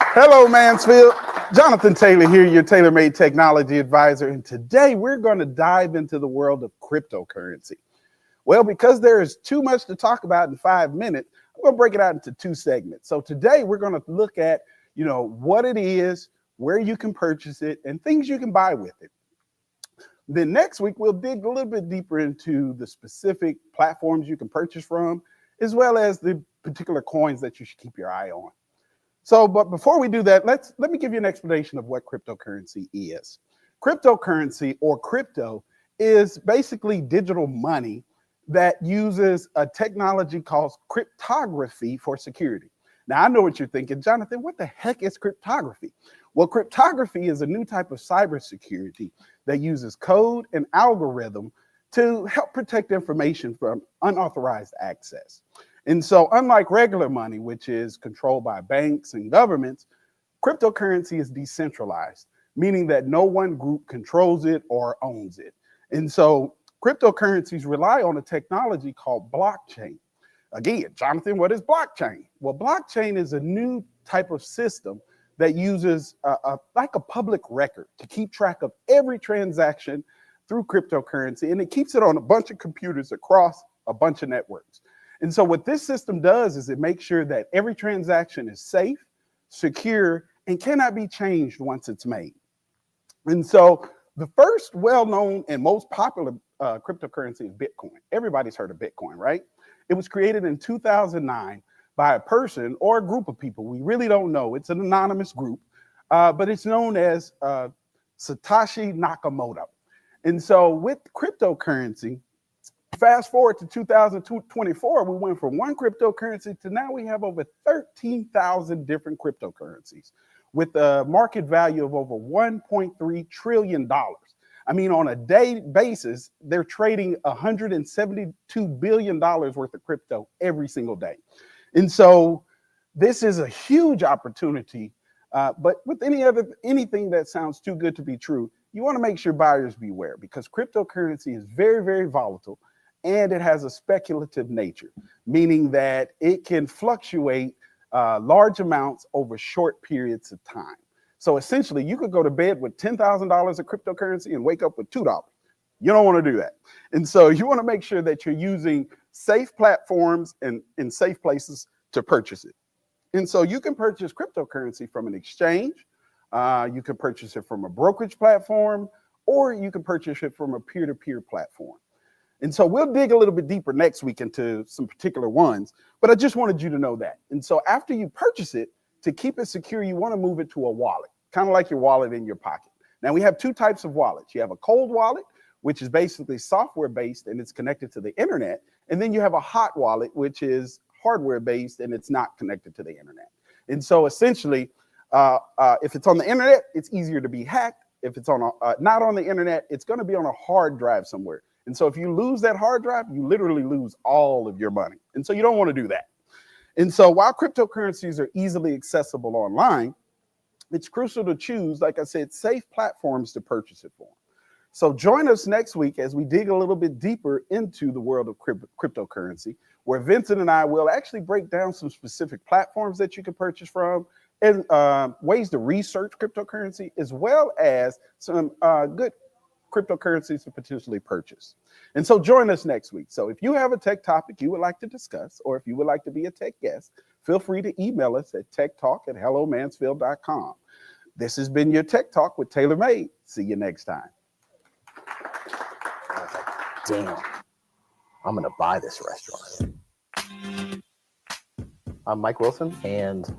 Hello, Mansfield. Jonathan Taylor here, your tailor-made technology advisor. And today we're going to dive into the world of cryptocurrency. Well, because there is too much to talk about in 5 minutes, I'm going to break it out into 2 segments. So today we're going to look at, what it is, where you can purchase it, and things you can buy with it. Then next week, we'll dig a little bit deeper into the specific platforms you can purchase from, as well as the particular coins that you should keep your eye on. So, but before we do that, let me give you an explanation of what cryptocurrency is. Cryptocurrency, or crypto, is basically digital money that uses a technology called cryptography for security. Now, I know what you're thinking, Jonathan, what the heck is cryptography? Well, cryptography is a new type of cybersecurity that uses code and algorithm to help protect information from unauthorized access. And so unlike regular money, which is controlled by banks and governments, cryptocurrency is decentralized, meaning that no one group controls it or owns it. And so cryptocurrencies rely on a technology called blockchain. Again, Jonathan, what is blockchain? Well, blockchain is a new type of system that uses like a public record to keep track of every transaction through cryptocurrency, and it keeps it on a bunch of computers across a bunch of networks. And so what this system does is it makes sure that every transaction is safe, secure, and cannot be changed once it's made. And so the first well-known and most popular cryptocurrency is Bitcoin. Everybody's heard of Bitcoin, right? It was created in 2009 by a person or a group of people. We really don't know. It's an anonymous group, but it's known as Satoshi Nakamoto. And so with cryptocurrency, fast forward to 2024, we went from one cryptocurrency to now we have over 13,000 different cryptocurrencies with a market value of over $1.3 trillion. I mean, on a day basis, they're trading $172 billion worth of crypto every single day. And so this is a huge opportunity, but with anything that sounds too good to be true, you want to make sure buyers beware, because cryptocurrency is very, very volatile. And it has a speculative nature, meaning that it can fluctuate large amounts over short periods of time. So essentially, you could go to bed with $10,000 of cryptocurrency and wake up with $2. You don't want to do that. And so you want to make sure that you're using safe platforms and in safe places to purchase it. And so you can purchase cryptocurrency from an exchange. You can purchase it from a brokerage platform, or you can purchase it from a peer-to-peer platform. And so we'll dig a little bit deeper next week into some particular ones, but I just wanted you to know that. And so after you purchase it, to keep it secure, you want to move it to a wallet, kind of like your wallet in your pocket. Now we have 2 types of wallets. You have a cold wallet, which is basically software-based and it's connected to the internet. And then you have a hot wallet, which is hardware-based and it's not connected to the internet. And so essentially, if it's on the internet, it's easier to be hacked. If it's on not on the internet, it's going to be on a hard drive somewhere. And so if you lose that hard drive, you literally lose all of your money. And so you don't want to do that. And so while cryptocurrencies are easily accessible online, it's crucial to choose, like I said, safe platforms to purchase it for. So join us next week as we dig a little bit deeper into the world of cryptocurrency, where Vincent and I will actually break down some specific platforms that you can purchase from and ways to research cryptocurrency, as well as some good cryptocurrencies to potentially purchase. And so join us next week. So if you have a tech topic you would like to discuss, or if you would like to be a tech guest, feel free to email us at techtalk@hellomansfield.com. This has been your Tech Talk with Taylor Made. See you next time. damn, I'm going to buy this restaurant. I'm Mike Wilson, and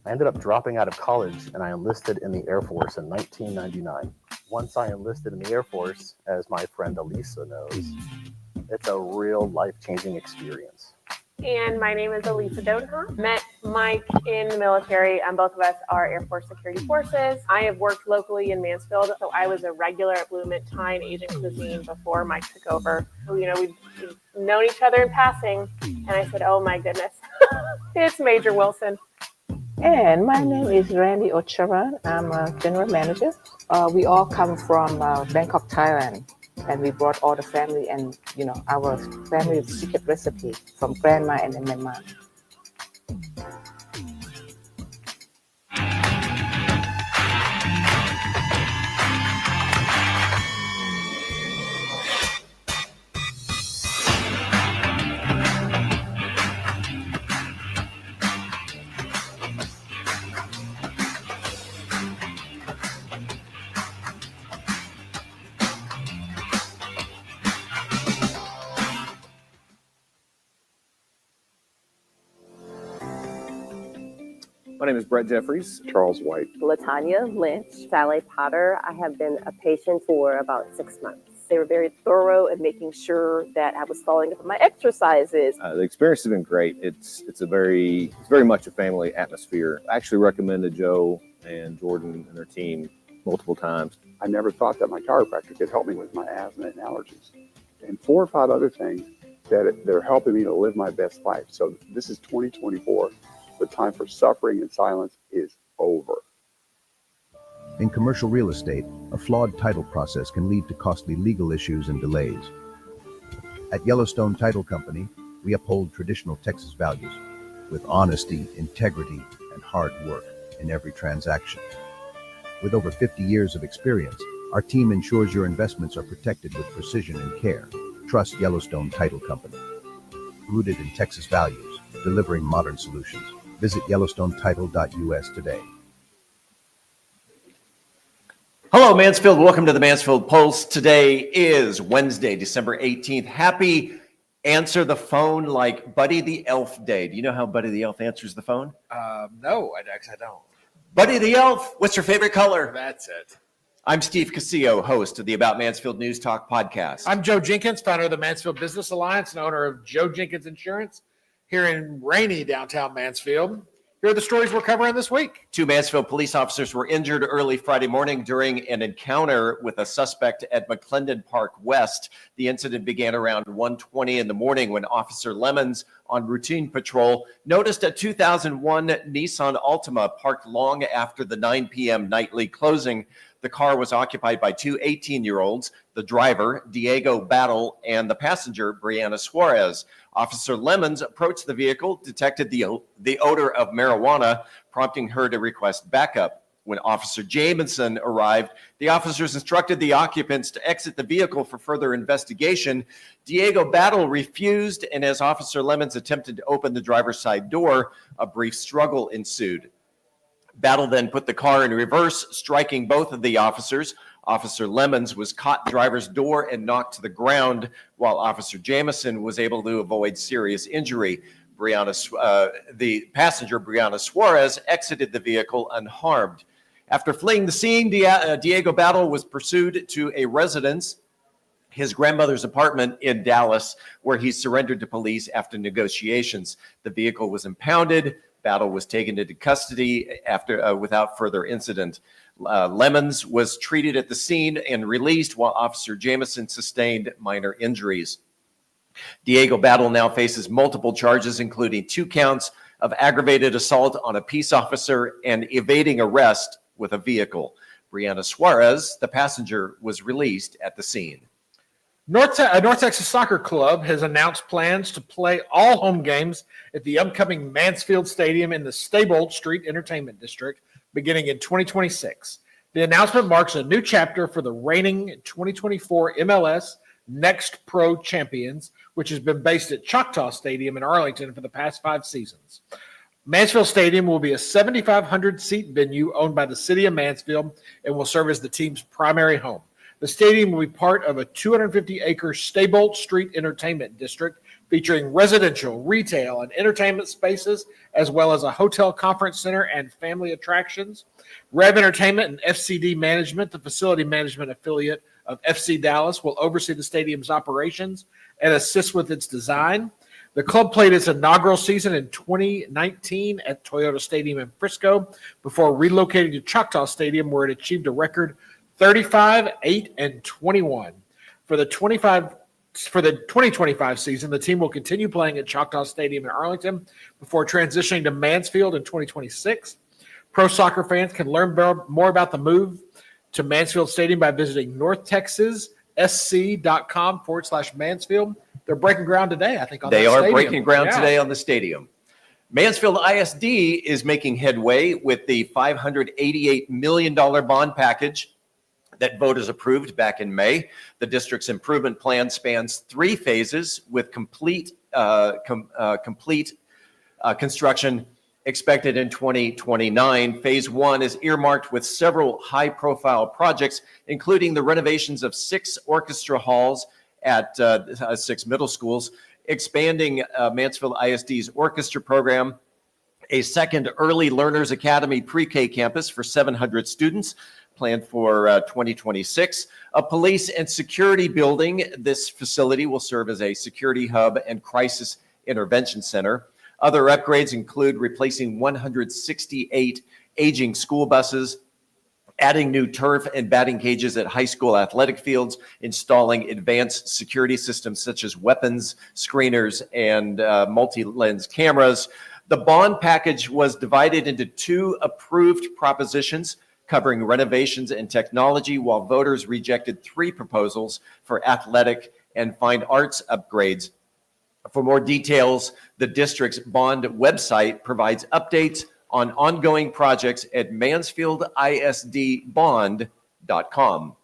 I ended up dropping out of college, and I enlisted in the Air Force in 1999. Once I enlisted in the Air Force, as my friend Elisa knows, it's a real life-changing experience. And my name is Elisa Dodenhoff. Met Mike in the military, and both of us are Air Force Security Forces. I have worked locally in Mansfield, so I was a regular at Blue Mint Thai and Asian Cuisine before Mike took over. You know, we've known each other in passing, and I said, oh my goodness, it's Major Wilson. And my name is Randy Ocharan. I'm a general manager. We all come from Bangkok, Thailand. And we brought all the family and, you know, our family secret recipe from grandma and then my mom. My name is Brett Jeffries. Charles White. Latanya Lynch, Sally Potter. I have been a patient for about 6 months. They were very thorough in making sure that I was following up on my exercises. The experience has been great. It's very much a family atmosphere. I actually recommended Joe and Jordan and their team multiple times. I never thought that my chiropractor could help me with my asthma and allergies, and 4 or 5 other things that are helping me to live my best life. So this is 2024. The time for suffering and silence is over. In commercial real estate, a flawed title process can lead to costly legal issues and delays. At Yellowstone Title Company, we uphold traditional Texas values with honesty, integrity, and hard work in every transaction. With over 50 years of experience, our team ensures your investments are protected with precision and care. Trust Yellowstone Title Company. Rooted in Texas values, delivering modern solutions. Visit YellowstoneTitle.us today. Hello, Mansfield. Welcome to the Mansfield Pulse. Today is Wednesday, December 18th. Happy Answer the Phone Like Buddy the Elf Day. Do you know how Buddy the Elf answers the phone? No, I don't. Buddy the Elf, what's your favorite color? That's it. I'm Steve Casillo, host of the About Mansfield News Talk podcast. I'm Joe Jenkins, founder of the Mansfield Business Alliance and owner of Joe Jenkins Insurance here in rainy downtown Mansfield. Here are the stories we're covering this week. 2 Mansfield police officers were injured early Friday morning during an encounter with a suspect at McClendon Park West. The incident began around 1:20 in the morning when Officer Lemons, on routine patrol, noticed a 2001 Nissan Altima parked long after the 9 p.m. nightly closing. The car was occupied by 2 18-year-olds, the driver, Diego Battle, and the passenger, Brianna Suarez. Officer Lemons approached the vehicle, detected the odor of marijuana, prompting her to request backup. When Officer Jamison arrived, the officers instructed the occupants to exit the vehicle for further investigation. Diego Battle refused, and as Officer Lemons attempted to open the driver's side door, a brief struggle ensued. Battle then put the car in reverse, striking both of the officers. Officer Lemons was caught in the driver's door and knocked to the ground, while Officer Jamison was able to avoid serious injury. The passenger, Brianna Suarez, exited the vehicle unharmed. After fleeing the scene, Diego Battle was pursued to a residence, his grandmother's apartment in Dallas, where he surrendered to police after negotiations. The vehicle was impounded. Battle was taken into custody after without further incident. Lemons was treated at the scene and released, while Officer Jamison sustained minor injuries. Diego Battle now faces multiple charges, including 2 counts of aggravated assault on a peace officer and evading arrest with a vehicle. Brianna Suarez, the passenger, was released at the scene. North Texas Soccer Club has announced plans to play all home games at the upcoming Mansfield Stadium in the Staybolt Street Entertainment District beginning in 2026. The announcement marks a new chapter for the reigning 2024 MLS Next Pro champions, which has been based at Choctaw Stadium in Arlington for the past 5 seasons. Mansfield Stadium will be a 7,500-seat venue owned by the city of Mansfield and will serve as the team's primary home. The stadium will be part of a 250-acre Staybolt Street Entertainment District featuring residential, retail, and entertainment spaces, as well as a hotel conference center and family attractions. Rev Entertainment and FCD Management, the facility management affiliate of FC Dallas, will oversee the stadium's operations and assist with its design. The club played its inaugural season in 2019 at Toyota Stadium in Frisco before relocating to Choctaw Stadium, where it achieved a record 35, 8, and 21. For the 2025 season, the team will continue playing at Choctaw Stadium in Arlington before transitioning to Mansfield in 2026. Pro soccer fans can learn more about the move to Mansfield Stadium by visiting northtexassc.com/Mansfield. They're breaking ground today, I think. They are breaking ground today on the stadium. Mansfield ISD is making headway with the $588 million bond package that voters approved back in May. The district's improvement plan spans 3 phases with complete construction expected in 2029. Phase 1 is earmarked with several high-profile projects, including the renovations of 6 orchestra halls at 6 middle schools, expanding Mansfield ISD's orchestra program, a second Early Learners Academy pre-K campus for 700 students planned for 2026, a police and security building. This facility will serve as a security hub and crisis intervention center. Other upgrades include replacing 168 aging school buses, adding new turf and batting cages at high school athletic fields, installing advanced security systems such as weapons screeners and multi-lens cameras. The bond package was divided into 2 approved propositions covering renovations and technology, while voters rejected 3 proposals for athletic and fine arts upgrades. For more details, the district's bond website provides updates on ongoing projects at mansfieldisdbond.com.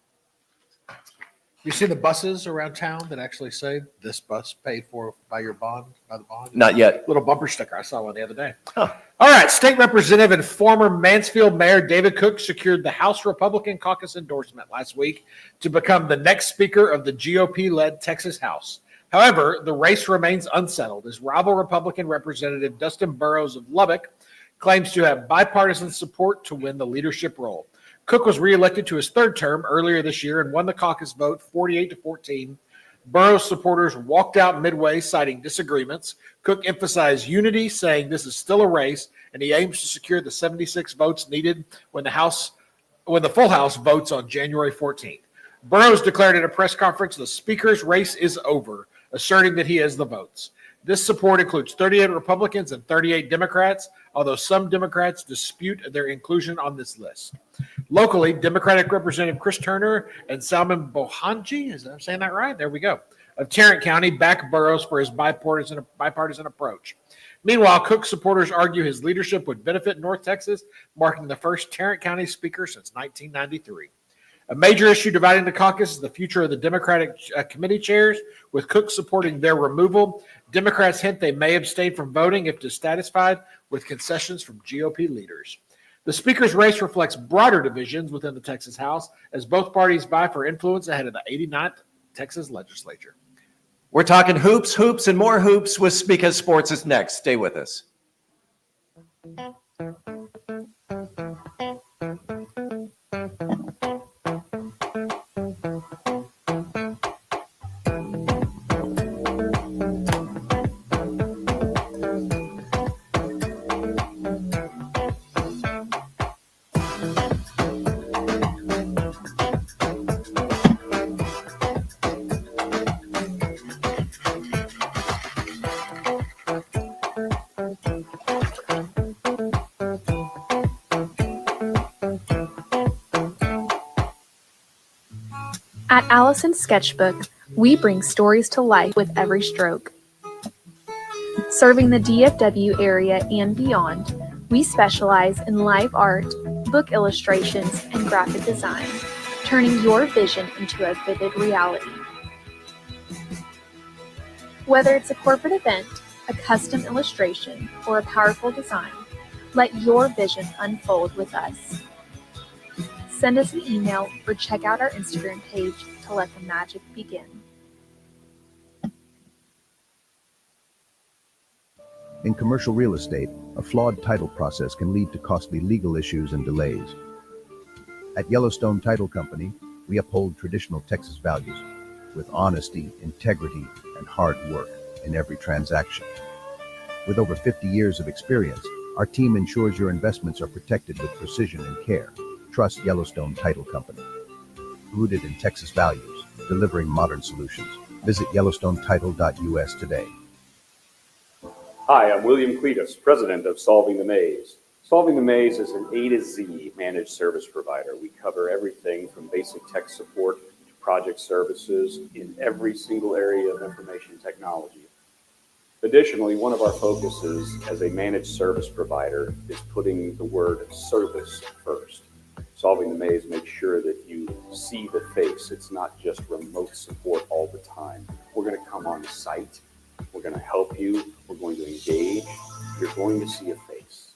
You see the buses around town that actually say this bus paid for by your bond, by the bond? Not yet. Little bumper sticker. I saw one the other day. Huh. All right. State Representative and former Mansfield Mayor David Cook secured the House Republican Caucus endorsement last week to become the next Speaker of the GOP-led Texas House. However, the race remains unsettled as rival Republican Representative Dustin Burrows of Lubbock claims to have bipartisan support to win the leadership role. Cook was reelected to his 3rd term earlier this year and won the caucus vote 48-14. Burrows supporters walked out midway, citing disagreements. Cook emphasized unity, saying this is still a race, and he aims to secure the 76 votes needed when the full House votes on January 14th. Burrows declared at a press conference the Speaker's race is over, asserting that he has the votes. This support includes 38 Republicans and 38 Democrats, although some Democrats dispute their inclusion on this list. Locally, Democratic Representative Chris Turner and Salman Bohanji, is that saying that right? There we go, of Tarrant County back Burrows for his bipartisan approach. Meanwhile, Cook supporters argue his leadership would benefit North Texas, marking the first Tarrant County Speaker since 1993. A major issue dividing the caucus is the future of the Democratic committee chairs, with Cook supporting their removal. Democrats hint they may abstain from voting if dissatisfied with concessions from GOP leaders. The Speaker's race reflects broader divisions within the Texas House as both parties vie for influence ahead of the 89th Texas legislature. We're talking hoops, and more hoops with Because Sports is next. Stay with us. At Allison's Sketchbook, we bring stories to life with every stroke. Serving the DFW area and beyond, we specialize in live art, book illustrations, and graphic design, turning your vision into a vivid reality. Whether it's a corporate event, a custom illustration, or a powerful design, let your vision unfold with us. Send us an email or check out our Instagram page to let the magic begin. In commercial real estate, a flawed title process can lead to costly legal issues and delays. At Yellowstone Title Company, we uphold traditional Texas values with honesty, integrity, and hard work in every transaction. With over 50 years of experience, our team ensures your investments are protected with precision and care. Trust Yellowstone Title Company. Rooted in Texas values, delivering modern solutions. Visit YellowstoneTitle.us today. Hi, I'm William Cletus, president of Solving the Maze. Solving the Maze is an A to Z managed service provider. We cover everything from basic tech support to project services in every single area of information technology. Additionally, one of our focuses as a managed service provider is putting the word service first. Solving the Maze makes sure that you see the face. It's not just remote support all the time. We're going to come on site. We're going to help you. We're going to engage. You're going to see a face.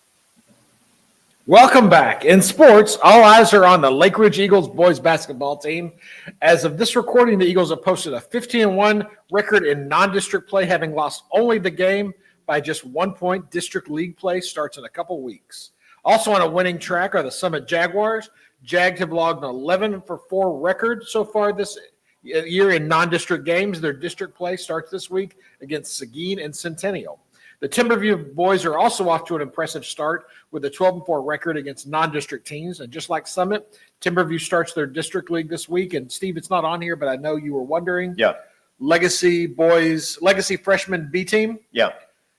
Welcome back. In sports, all eyes are on the Lake Ridge Eagles boys basketball team. As of this recording, the Eagles have posted a 15-1 record in non-district play, having lost only the game by just 1 point. District league play starts in a couple weeks. Also on a winning track are the Summit Jaguars. Jags have logged an 11-4 record so far this year in non-district games. Their district play starts this week against Seguin and Centennial. The Timberview boys are also off to an impressive start with a 12-4 record against non-district teams. And just like Summit, Timberview starts their district league this week. And Steve, it's not on here, but I know you were wondering. Yeah. Legacy freshman B team. Yeah.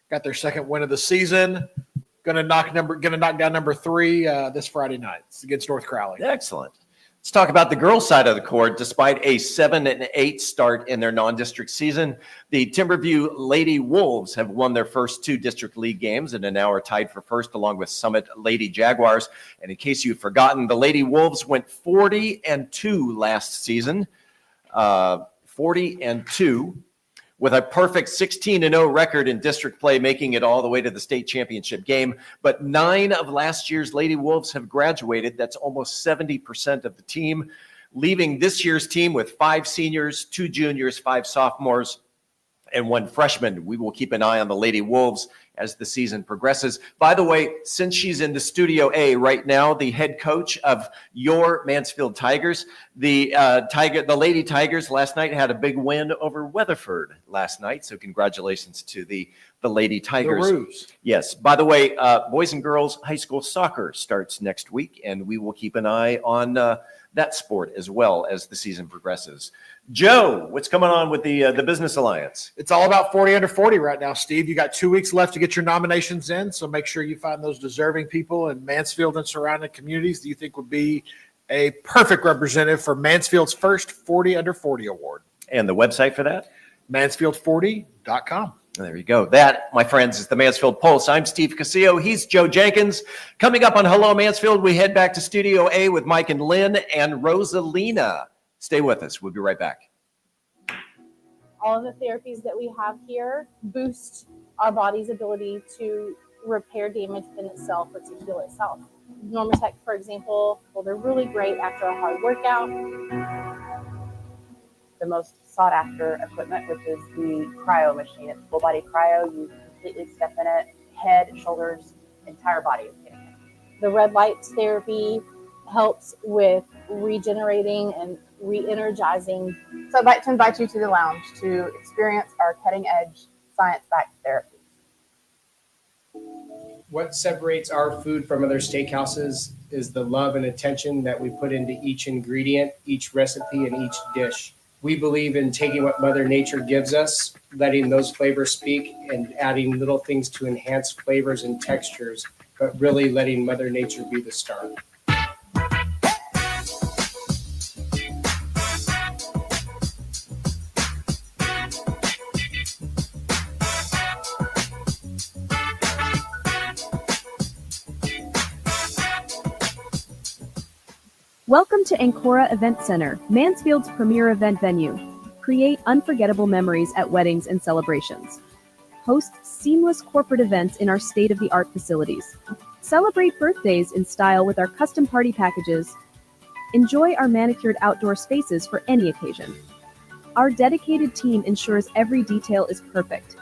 Got their second win of the season. Gonna knock down number 3 this Friday night against North Crowley. Excellent. Let's talk about the girls' side of the court. Despite a 7-8 start in their non-district season, the Timberview Lady Wolves have won their first 2 district league games and now are tied for first along with Summit Lady Jaguars. And in case you've forgotten, the Lady Wolves went 40-2 last season. 40-2. With a perfect 16-0 record in district play, making it all the way to the state championship game. But 9 of last year's Lady Wolves have graduated. That's almost 70% of the team, leaving this year's team with 5 seniors, 2 juniors, 5 sophomores, and 1 freshman. We will keep an eye on the Lady Wolves as the season progresses. By the way, since she's in the Studio A right now, the head coach of your Mansfield Tigers, the Lady Tigers last night had a big win over Weatherford last night. So congratulations to the Lady Tigers. The Roos. Yes. By the way, boys and girls high school soccer starts next week, and we will keep an eye on that sport as well as the season progresses. Joe, what's going on with the Business Alliance? It's all about 40 under 40 right now, Steve. You got 2 weeks left to get your nominations in, so make sure you find those deserving people in Mansfield and surrounding communities that you think would be a perfect representative for Mansfield's first 40 under 40 award. And the website for that? Mansfield40.com. There you go. That, my friends, is the Mansfield Pulse. I'm Steve Casillo. He's Joe Jenkins. Coming up on Hello Mansfield, we head back to Studio A with Mike and Lynn and Rosalina. Stay with us. We'll be right back. All of the therapies that we have here boost our body's ability to repair damage in itself or to heal itself. Normatec, for example, well, they're really great after a hard workout. The most sought after equipment, which is the cryo machine. It's full body cryo. You completely step in it, head, shoulders, entire body is getting it. The red light therapy helps with regenerating and re-energizing. So I'd like to invite you to the lounge to experience our cutting edge science-backed therapy. What separates our food from other steakhouses is the love and attention that we put into each ingredient, each recipe, and each dish. We believe in taking what Mother Nature gives us, letting those flavors speak, and adding little things to enhance flavors and textures, but really letting Mother Nature be the star. Welcome to Ancora Event Center, Mansfield's premier event venue. Create unforgettable memories at weddings and celebrations. Host seamless corporate events in our state-of-the-art facilities. Celebrate birthdays in style with our custom party packages. Enjoy our manicured outdoor spaces for any occasion. Our dedicated team ensures every detail is perfect.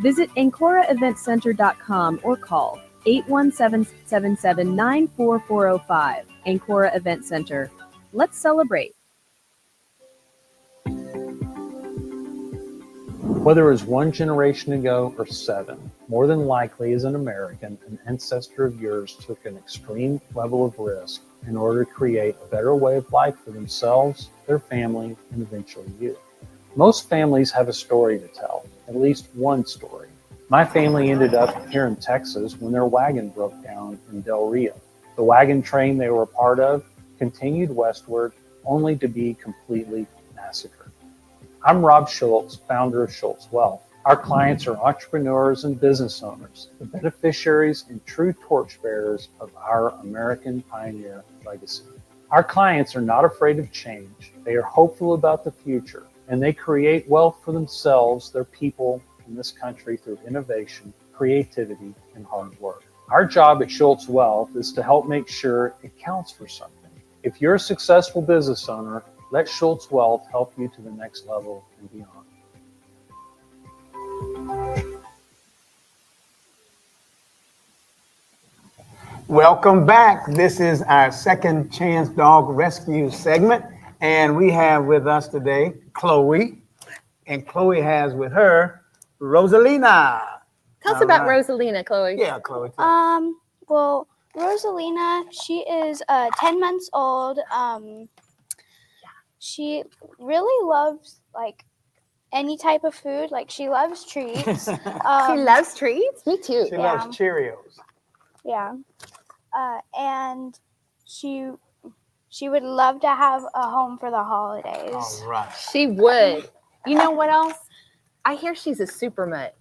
Visit AncoraEventCenter.com or call 817-779-4405. Ancora Event Center. Let's celebrate. Whether it was one generation ago or 7, more than likely as an American, an ancestor of yours took an extreme level of risk in order to create a better way of life for themselves, their family, and eventually you. Most families have a story to tell, at least one story. My family ended up here in Texas when their wagon broke down in Del Rio. The wagon train they were a part of continued westward, only to be completely massacred. I'm Rob Schultz, founder of Schultz Wealth. Our clients are entrepreneurs and business owners, the beneficiaries and true torchbearers of our American pioneer legacy. Our clients are not afraid of change. They are hopeful about the future, and they create wealth for themselves, their people, in this country through innovation, creativity, and hard work. Our job at Schultz Wealth is to help make sure it counts for something. If you're a successful business owner, let Schultz Wealth help you to the next level and beyond. Welcome back. This is our Second Chance Dog Rescue segment, and we have with us today Chloe, and Chloe has with her Rosalina. Tell us about Rosalina, Chloe. Yeah, Chloe. Well, Rosalina, she is 10 months old. She really loves like any type of food. Like she loves treats. She loves treats? Me too. She loves Cheerios. Yeah. And she would love to have a home for the holidays. All right. She would. You know what else? I hear she's a super mutt.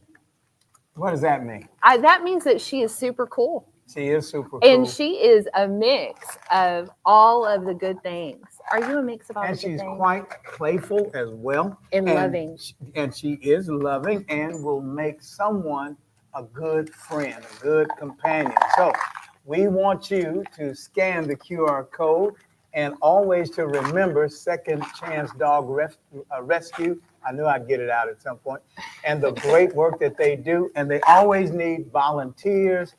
What does that mean? That means that she is super cool. She is super cool. And she is a mix of all of the good things. Are you a mix of all And the good things? she's quite playful as well. And loving. And she is loving and will make someone a good friend, a good companion. So we want you to scan the QR code and always to remember Second Chance Dog Rescue. I knew I'd get it out at some point. And the great work that they do. And they always need volunteers,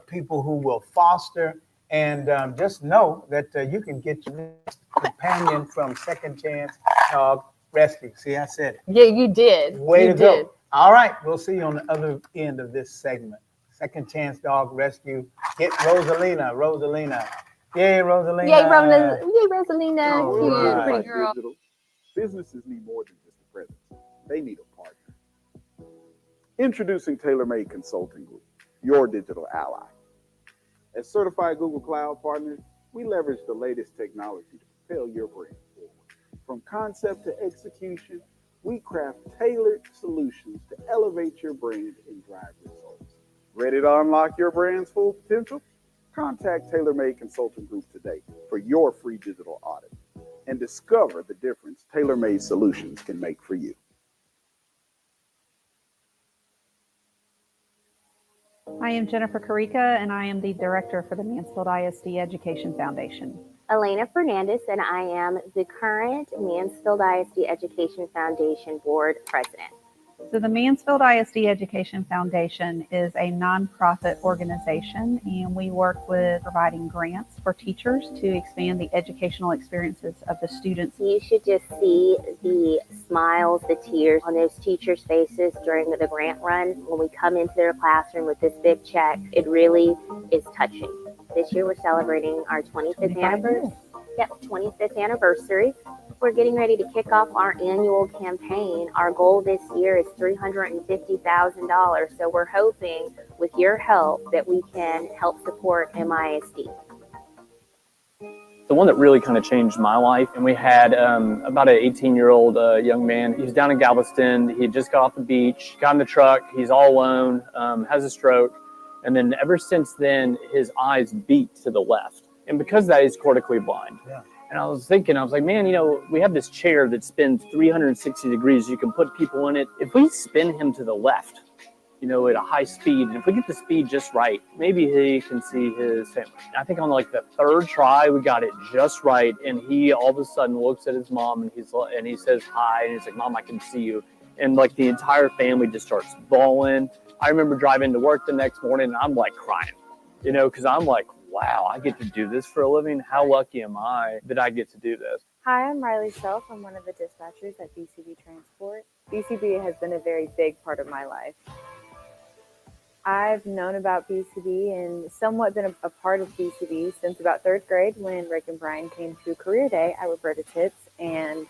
people who will foster. And just know that you can get your next companion from Second Chance Dog Rescue. See, I said it. Yeah, you did. Way you to go. did. All right, we'll see you on the other end of this segment. Second Chance Dog Rescue. Get Rosalina. Rosalina. Yay, Rosalina. Yay, Rosalina. All Cute, right. pretty girl. Digital. Businesses need more than just a presence. They need a partner. Introducing TaylorMade Consulting Group, your digital ally. As certified Google Cloud partners, we leverage the latest technology to propel your brand forward. From concept to execution, we craft tailored solutions to elevate your brand and drive results. Ready to unlock your brand's full potential? Contact TaylorMade Consulting Group today for your free digital audit and discover the difference TaylorMade solutions can make for you. I am Jennifer Carica, and I am the director for the Mansfield ISD Education Foundation. Elena Fernandez, and I am the current Mansfield ISD Education Foundation Board President. So the Mansfield ISD Education Foundation is a nonprofit organization, and we work with providing grants for teachers to expand the educational experiences of the students. You should just see the smiles, the tears on those teachers' faces during the grant run. When we come into their classroom with this big check, it really is touching. This year we're celebrating our 25th anniversary. Yep, 25th anniversary. We're getting ready to kick off our annual campaign. Our goal this year is $350,000. So we're hoping with your help that we can help support MISD. The one that really kind of changed my life, and we had about an 18-year-old young man. He's down in Galveston. He had just got off the beach, got in the truck. He's all alone, has a stroke. And then ever since then, his eyes beat to the left. And because of that, he's cortically blind. Yeah. And I was thinking, man, we have this chair that spins 360 degrees. You can put people in it. If we spin him to the left, you know, at a high speed. And if we get the speed just right, maybe he can see his family. I think on like the third try, we got it just right. And he all of a sudden looks at his mom and he says hi. And he's like, Mom, I can see you. And like the entire family just starts bawling. I remember driving to work the next morning and I'm like crying, you know, because I'm like, wow, I get to do this for a living. How lucky am I that I get to do this? Hi, I'm Riley Self. I'm one of the dispatchers at BCB Transport. BCB has been a very big part of my life. I've known about BCB and somewhat been a part of BCB since about third grade when Rick and Brian came to Career Day at Roberta Tips and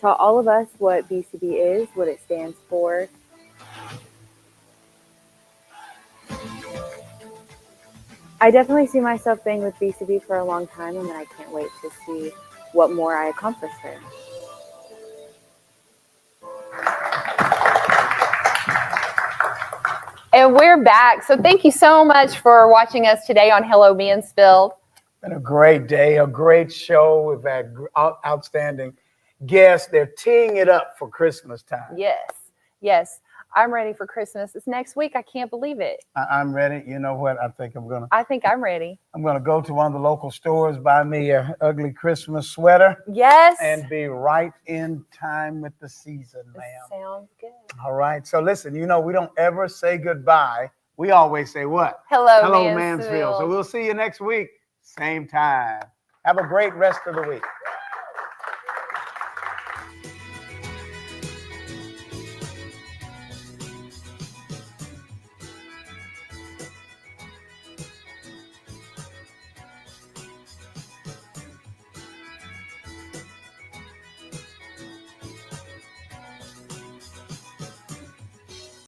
taught all of us what BCB is, what it stands for. I definitely see myself being with BCB for a long time, and I can't wait to see what more I accomplish there. And we're back. So thank you so much for watching us today on Hello Mansfield. Been a great day, a great show. We've had outstanding guests. They're teeing it up for Christmas time. Yes, yes. I'm ready for Christmas. It's next week. I can't believe it. I'm ready. You know what? I think I'm gonna ready. I'm gonna go to one of the local stores, buy me a ugly Christmas sweater. Yes. And be right in time with the season, ma'am. Sounds good. All right. So listen, you know, we don't ever say goodbye. We always say what? Hello, Mansfield. So we'll see you next week, same time. Have a great rest of the week.